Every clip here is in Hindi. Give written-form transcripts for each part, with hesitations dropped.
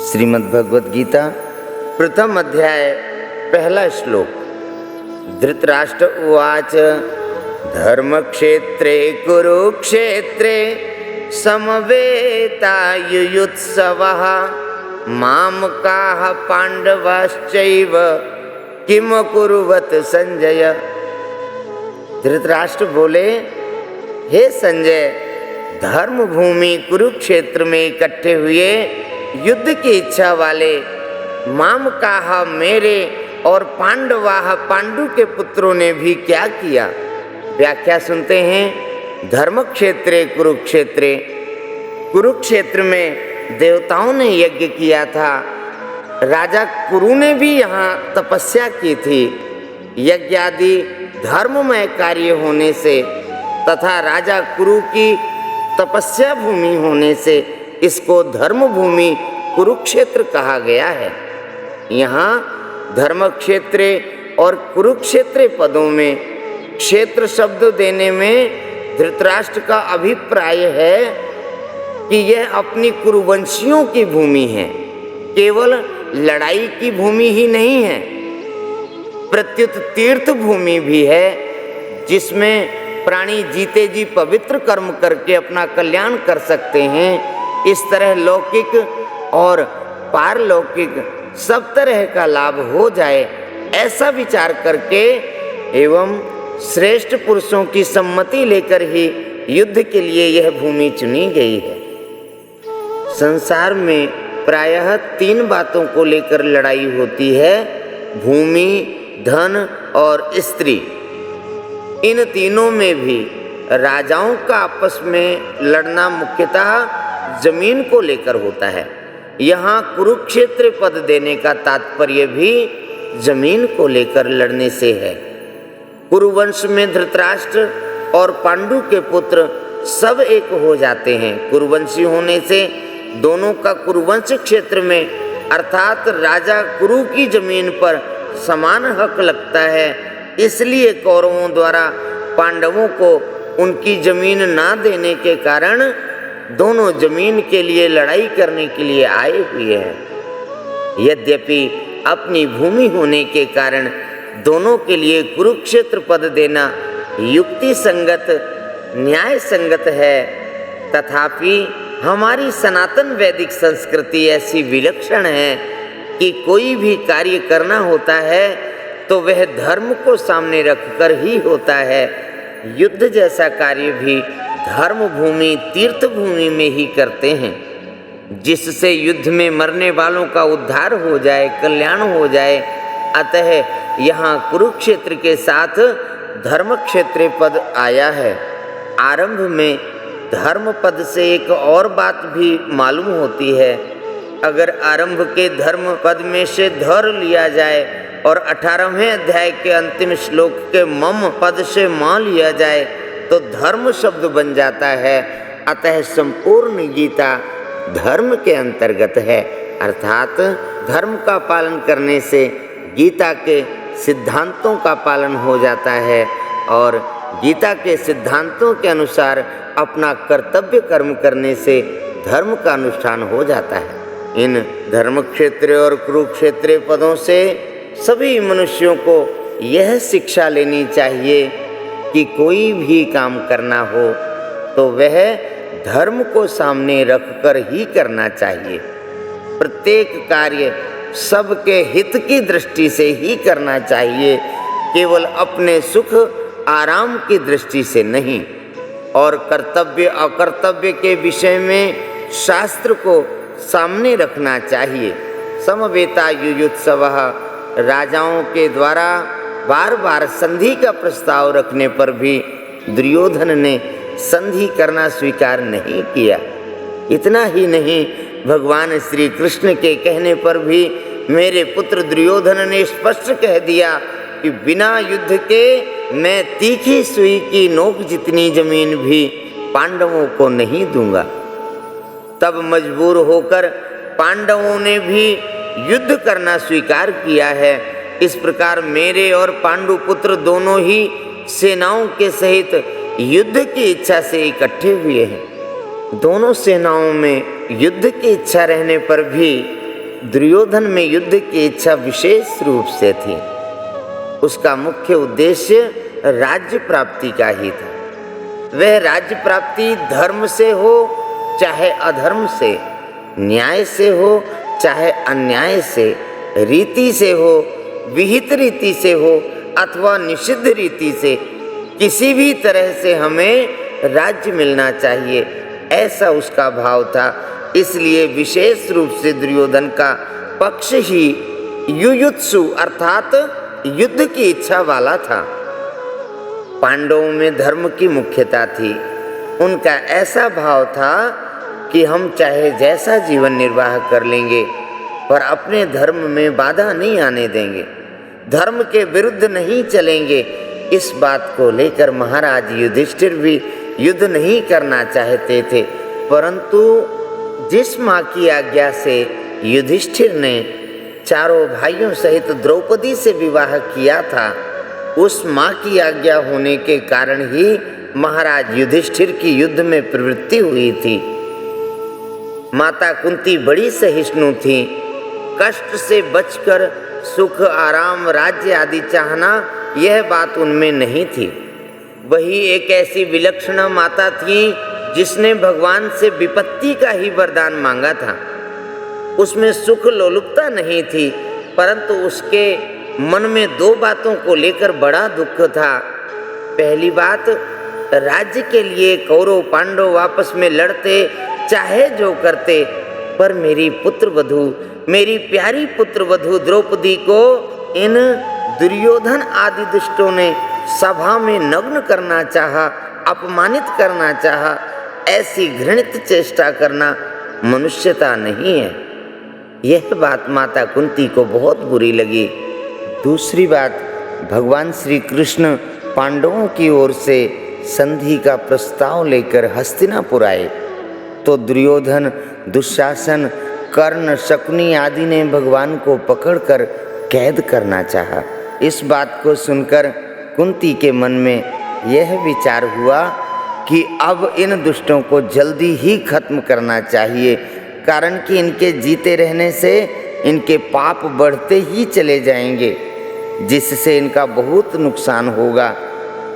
श्रीमद् भगवद गीता प्रथम अध्याय पहला श्लोक। धृतराष्ट्र उवाच धर्मक्षेत्रे कुरुक्षेत्रे समवेतायुयुत्सवः मामकाः पांडवाश्चैव किम कुरुवत संजय। धृतराष्ट्र बोले, हे संजय, धर्म भूमि कुरुक्षेत्र में इकट्ठे हुए युद्ध की इच्छा वाले मामकाह मेरे और पांडवाह पांडु के पुत्रों ने भी क्या किया। व्याख्या सुनते हैं। धर्म क्षेत्रे कुरुक्षेत्रे, कुरुक्षेत्र में देवताओं ने यज्ञ किया था। राजा कुरु ने भी यहाँ तपस्या की थी। यज्ञ आदि धर्ममय कार्य होने से तथा राजा कुरु की तपस्या भूमि होने से इसको धर्म भूमि कुरुक्षेत्र कहा गया है। यहाँ धर्म क्षेत्रे और कुरुक्षेत्र पदों में क्षेत्र शब्द देने में धृतराष्ट्र का अभिप्राय है कि यह अपनी कुरुवंशियों की भूमि है। केवल लड़ाई की भूमि ही नहीं है, प्रत्युत तीर्थ भूमि भी है, जिसमें प्राणी जीते जी पवित्र कर्म करके अपना कल्याण कर सकते हैं। इस तरह लौकिक और पारलौकिक सब तरह का लाभ हो जाए, ऐसा विचार करके एवं श्रेष्ठ पुरुषों की सम्मति लेकर ही युद्ध के लिए यह भूमि चुनी गई है। संसार में प्रायः 3 बातों को लेकर लड़ाई होती है, भूमि, धन और स्त्री। इन तीनों में भी राजाओं का आपस में लड़ना मुख्यतः जमीन को लेकर होता है। यहाँ कुरुक्षेत्र पद देने का तात्पर्य भी जमीन को लेकर लड़ने से है। कुरुवंश में धृतराष्ट्र और पांडु के पुत्र सब एक हो जाते हैं। कुरुवंशी होने से दोनों का कुरुवंश क्षेत्र में अर्थात राजा कुरु की जमीन पर समान हक लगता है। इसलिए कौरवों द्वारा पांडवों को उनकी जमीन ना देने के कारण दोनों जमीन के लिए लड़ाई करने के लिए आए हुए हैं। यद्यपि अपनी भूमि होने के कारण दोनों के लिए कुरुक्षेत्र पद देना युक्ति संगत, न्याय संगत है, तथापि हमारी सनातन वैदिक संस्कृति ऐसी विलक्षण है कि कोई भी कार्य करना होता है तो वह धर्म को सामने रखकर ही होता है। युद्ध जैसा कार्य भी धर्म भूमि तीर्थ भूमि में ही करते हैं, जिससे युद्ध में मरने वालों का उद्धार हो जाए, कल्याण हो जाए। अतः यहाँ कुरुक्षेत्र के साथ धर्म क्षेत्र पद आया है। आरंभ में धर्म पद से एक और बात भी मालूम होती है। अगर आरंभ के धर्म पद में से धर लिया जाए और 18वें अध्याय के अंतिम श्लोक के मम पद से मां लिया जाए तो धर्म शब्द बन जाता है। अतः संपूर्ण गीता धर्म के अंतर्गत है, अर्थात धर्म का पालन करने से गीता के सिद्धांतों का पालन हो जाता है और गीता के सिद्धांतों के अनुसार अपना कर्तव्य कर्म करने से धर्म का अनुष्ठान हो जाता है। इन धर्म क्षेत्र और कुरुक्षेत्र पदों से सभी मनुष्यों को यह शिक्षा लेनी चाहिए कि कोई भी काम करना हो तो वह धर्म को सामने रखकर ही करना चाहिए। प्रत्येक कार्य सबके हित की दृष्टि से ही करना चाहिए, केवल अपने सुख आराम की दृष्टि से नहीं। और कर्तव्य अकर्तव्य के विषय में शास्त्र को सामने रखना चाहिए। समवेतायुयुत्सवः, राजाओं के द्वारा बार बार संधि का प्रस्ताव रखने पर भी दुर्योधन ने संधि करना स्वीकार नहीं किया। इतना ही नहीं, भगवान श्री कृष्ण के कहने पर भी मेरे पुत्र दुर्योधन ने स्पष्ट कह दिया कि बिना युद्ध के मैं तीखी सुई की नोक जितनी जमीन भी पांडवों को नहीं दूंगा। तब मजबूर होकर पांडवों ने भी युद्ध करना स्वीकार किया है। इस प्रकार मेरे और पांडु पुत्र दोनों ही सेनाओं के सहित युद्ध की इच्छा से इकट्ठे हुए हैं। दोनों सेनाओं में युद्ध की इच्छा रहने पर भी दुर्योधन में युद्ध की इच्छा विशेष रूप से थी। उसका मुख्य उद्देश्य राज्य प्राप्ति का ही था। वह राज्य प्राप्ति धर्म से हो चाहे अधर्म से, न्याय से हो चाहे अन्याय से, रीति से हो, विहित रीति से हो अथवा निषिद्ध रीति से, किसी भी तरह से हमें राज्य मिलना चाहिए, ऐसा उसका भाव था। इसलिए विशेष रूप से दुर्योधन का पक्ष ही युयुत्सु अर्थात युद्ध की इच्छा वाला था। पांडवों में धर्म की मुख्यता थी। उनका ऐसा भाव था कि हम चाहे जैसा जीवन निर्वाह कर लेंगे पर अपने धर्म में बाधा नहीं आने देंगे, धर्म के विरुद्ध नहीं चलेंगे। इस बात को लेकर महाराज युधिष्ठिर भी युद्ध नहीं करना चाहते थे, परंतु जिस माँ की आज्ञा से युधिष्ठिर ने चारों भाइयों सहित द्रौपदी से विवाह किया था, उस माँ की आज्ञा होने के कारण ही महाराज युधिष्ठिर की युद्ध में प्रवृत्ति हुई थी। माता कुंती बड़ी सहिष्णु थी। कष्ट से बचकर सुख, आराम, राज्य आदि चाहना यह बात उनमें नहीं थी। वही एक ऐसी विलक्षण माता थी जिसने भगवान से विपत्ति का ही वरदान मांगा था। उसमें सुख लोलुपता नहीं थी, परंतु उसके मन में दो बातों को लेकर बड़ा दुख था। पहली बात, राज्य के लिए कौरव पांडव आपस में लड़ते, चाहे जो करते, पर मेरी पुत्र वधू, मेरी प्यारी पुत्र वधू द्रौपदी को इन दुर्योधन आदि दुष्टों ने सभा में नग्न करना चाहा, अपमानित करना चाहा। ऐसी घृणित चेष्टा करना मनुष्यता नहीं है। यह बात माता कुंती को बहुत बुरी लगी। दूसरी बात, भगवान श्री कृष्ण पांडवों की ओर से संधि का प्रस्ताव लेकर हस्तिनापुर आए तो दुर्योधन, दुशासन, कर्ण, शकुनी आदि ने भगवान को पकड़कर कैद करना चाहा। इस बात को सुनकर कुंती के मन में यह विचार हुआ कि अब इन दुष्टों को जल्दी ही खत्म करना चाहिए, कारण कि इनके जीते रहने से इनके पाप बढ़ते ही चले जाएंगे, जिससे इनका बहुत नुकसान होगा।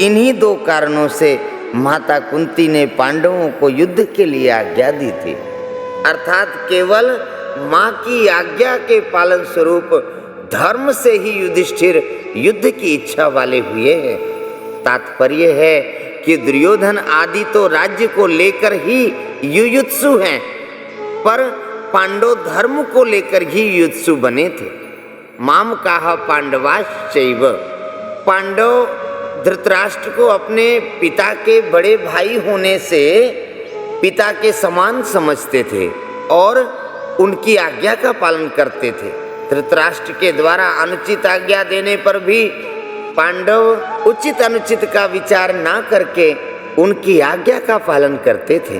इन्हीं दो कारणों से माता कुंती ने पांडवों को युद्ध के लिए आज्ञा दी थी, अर्थात केवल माँ की आज्ञा के पालन स्वरूप धर्म से ही युधिष्ठिर युद्ध की इच्छा वाले हुए हैं। तात्पर्य है कि दुर्योधन आदि तो राज्य को लेकर ही युयुत्सु हैं, पर पांडव धर्म को लेकर ही युयुत्सु बने थे। माम काह पांडवाश्चैव, पांडव धृतराष्ट्र को अपने पिता के बड़े भाई होने से पिता के समान समझते थे और उनकी आज्ञा का पालन करते थे। धृतराष्ट्र के द्वारा अनुचित आज्ञा देने पर भी पांडव उचित अनुचित का विचार ना करके उनकी आज्ञा का पालन करते थे।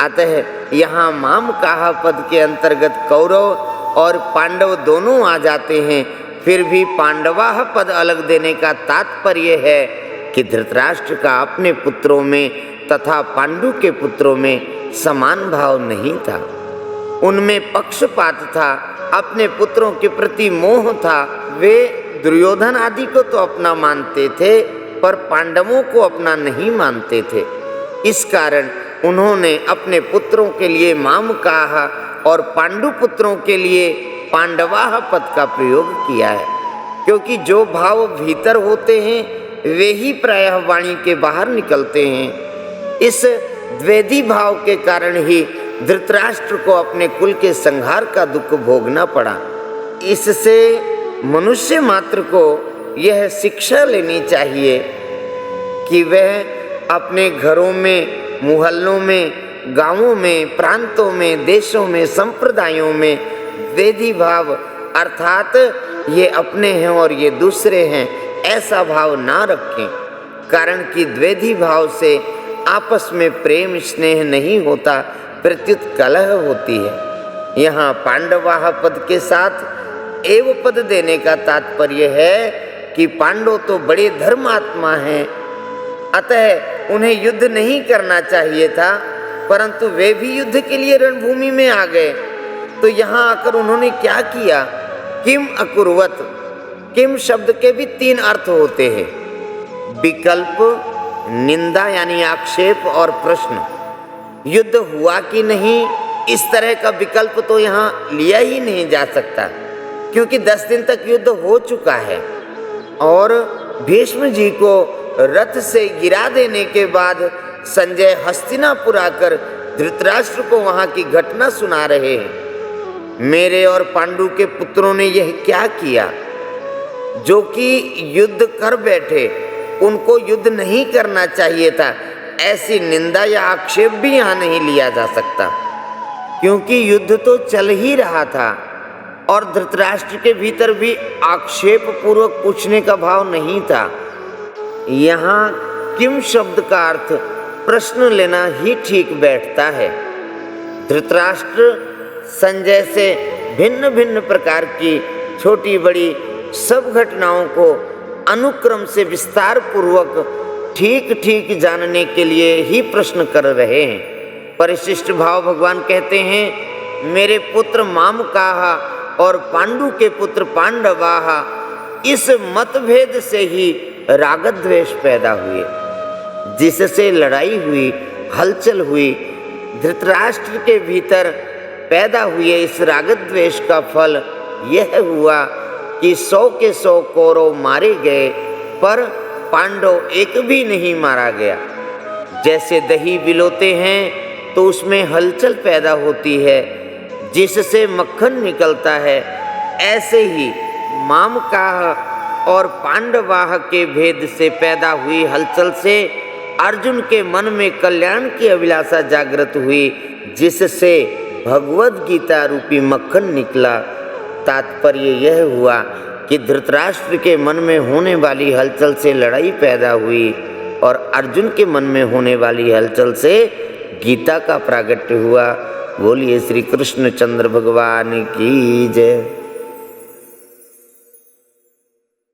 अतः यहाँ माम काहा पद के अंतर्गत कौरव और पांडव दोनों आ जाते हैं। फिर भी पांडवाह पद अलग देने का तात्पर्य है कि धृतराष्ट्र का अपने पुत्रों में तथा पांडु के पुत्रों में समान भाव नहीं था। उनमें पक्षपात था, अपने पुत्रों के प्रति मोह था। वे दुर्योधन आदि को तो अपना मानते थे, पर पांडवों को अपना नहीं मानते थे। इस कारण उन्होंने अपने पुत्रों के लिए माम काहा और पांडु पुत्रों के लिए पांडवाह पद का प्रयोग किया है, क्योंकि जो भाव भीतर होते हैं वे ही प्रायः वाणी के बाहर निकलते हैं। इस द्वैधी भाव के कारण ही धृतराष्ट्र को अपने कुल के संहार का दुख भोगना पड़ा। इससे मनुष्य मात्र को यह शिक्षा लेनी चाहिए कि वह अपने घरों में, मुहल्लों में, गांवों में, प्रांतों में, देशों में, संप्रदायों में द्वैधी भाव अर्थात ये अपने हैं और ये दूसरे हैं ऐसा भाव ना रखें, कारण कि द्वैधी भाव से आपस में प्रेम स्नेह नहीं होता, प्रत्युत कलह होती है। यहाँ पांडवाह पद के साथ एव पद देने का तात्पर्य है कि पांडव तो बड़े धर्मात्मा हैं, अतः उन्हें युद्ध नहीं करना चाहिए था, परंतु वे भी युद्ध के लिए रणभूमि में आ गए। तो यहाँ आकर उन्होंने क्या किया? किम अकुर्वत। किम शब्द के भी 3 अर्थ होते हैं, विकल्प, निंदा यानी आक्षेप और प्रश्न। युद्ध हुआ कि नहीं, इस तरह का विकल्प तो यहाँ लिया ही नहीं जा सकता, क्योंकि 10 दिन तक युद्ध हो चुका है और भीष्म जी को रथ से गिरा देने के बाद संजय हस्तिनापुर आकर धृतराष्ट्र को वहां की घटना सुना रहे हैं। मेरे और पांडु के पुत्रों ने यह क्या किया? जो कि युद्ध कर बैठे, उनको युद्ध नहीं करना चाहिए था, ऐसी निंदा या आक्षेप भी यहाँ नहीं लिया जा सकता, क्योंकि युद्ध तो चल ही रहा था और धृतराष्ट्र के भीतर भी आक्षेप पूर्वक पूछने का भाव नहीं था। यहाँ किम शब्द का अर्थ प्रश्न लेना ही ठीक बैठता है। धृतराष्ट्र संजय से भिन्न भिन्न प्रकार की छोटी बड़ी सब घटनाओं को अनुक्रम से विस्तार पूर्वक ठीक ठीक जानने के लिए ही प्रश्न कर रहे हैं। परिशिष्ट भाव भगवान कहते हैं, मेरे पुत्र मामकाहा और पांडु के पुत्र पांडवाहा, इस मतभेद से ही रागद्वेष पैदा हुए, जिससे लड़ाई हुई, हलचल हुई। धृतराष्ट्र के भीतर पैदा हुए इस रागद्वेष का फल यह हुआ कि 100 के 100 कौरव मारे गए, पर पांडव एक भी नहीं मारा गया। जैसे दही बिलोते हैं तो उसमें हलचल पैदा होती है, जिससे मक्खन निकलता है, ऐसे ही मामकाह और पांडवाह के भेद से पैदा हुई हलचल से अर्जुन के मन में कल्याण की अभिलाषा जागृत हुई, जिससे भगवद गीता रूपी मक्खन निकला। तात्पर्य यह हुआ कि धृतराष्ट्र के मन में होने वाली हलचल से लड़ाई पैदा हुई और अर्जुन के मन में होने वाली हलचल से गीता का प्रागट्य हुआ। बोलिए श्री कृष्ण चंद्र भगवान की जय।